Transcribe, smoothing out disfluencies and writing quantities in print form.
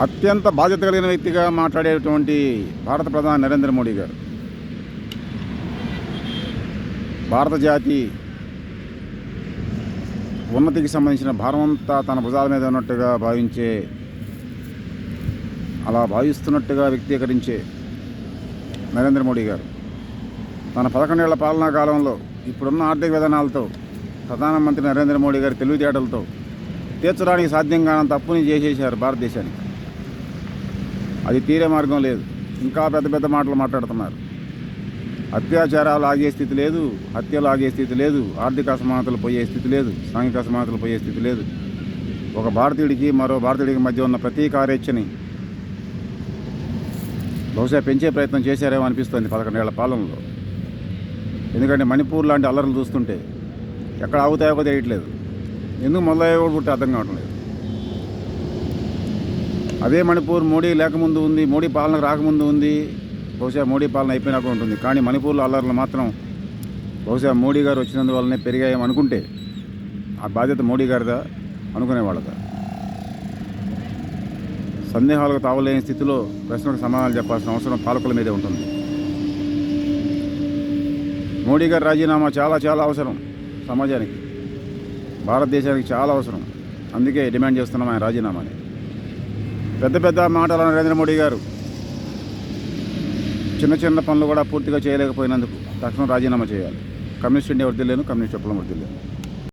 అత్యంత బాధ్యత కలిగిన వ్యక్తిగా మాట్లాడేటువంటి భారత ప్రధాని నరేంద్ర మోడీ గారు భారత జాతి ఉన్నతికి సంబంధించిన భారమంతా తన భుజాల మీద ఉన్నట్టుగా భావించే, అలా భావిస్తున్నట్టుగా వ్యక్తీకరించే నరేంద్ర మోడీ గారు తన 11 ఏళ్ల పాలనా కాలంలో ఇప్పుడున్న ఆర్థిక విధానాలతో ప్రధానమంత్రి నరేంద్ర మోడీ గారి తెలివితేటలతో తీర్చడానికి సాధ్యం కానంత అప్పుని చేసేశారు భారతదేశానికి. అది తీరే మార్గం లేదు. ఇంకా పెద్ద పెద్ద మాటలు మాట్లాడుతున్నారు. అత్యాచారాలు ఆగే స్థితి లేదు, హత్యలు ఆగే స్థితి లేదు, ఆర్థిక అసమానతలు పోయే స్థితి లేదు, సాంఘిక అసమానతలు పోయే స్థితి లేదు. ఒక భారతీయుడికి మరో భారతీయుడికి మధ్య ఉన్న ప్రతీకారేచ్ఛని బహుశా పెంచే ప్రయత్నం చేశారేమో అనిపిస్తుంది 11 ఏళ్ల పాలనలో. ఎందుకంటే మణిపూర్ లాంటి అల్లర్లు చూస్తుంటే ఎక్కడ ఆగుతాయో తెలియట్లేదు. ఎందుకు మొదలయ్యో కూడా పుట్టి అర్థం కావట్లేదు. అదే మణిపూర్ మోడీ లేకముందు ఉంది, మోడీ పాలనకు రాకముందు ఉంది, బహుశా మోడీ పాలన అయిపోయినాక ఉంటుంది. కానీ మణిపూర్లో అల్లర్లు మాత్రం బహుశా మోడీ గారు వచ్చినందువల్లనే పెరిగాయేమో అనుకుంటే ఆ బాధ్యత మోడీ గారిదా అనుకునేవాళ్ళదా? సందేహాలకు తావలేని స్థితిలో ప్రశ్నలకు సమాధానాలు చెప్పాల్సిన అవసరం పాలకుల మీదే ఉంటుంది. మోడీ గారి రాజీనామా చాలా చాలా అవసరం సమాజానికి, భారతదేశానికి చాలా అవసరం. అందుకే డిమాండ్ చేస్తున్నాం ఆయన రాజీనామాని. పెద్ద పెద్ద మాటలు నరేంద్ర మోడీ గారు చిన్న చిన్న పనులు కూడా పూర్తిగా చేయలేకపోయినందుకు తక్షణం రాజీనామా చేయాలి. కమ్యూనిస్ట్ ఇండియా వర్ధిల్లేను, కమ్యూనిస్ట్ విప్లవం వర్ధిల్లేను.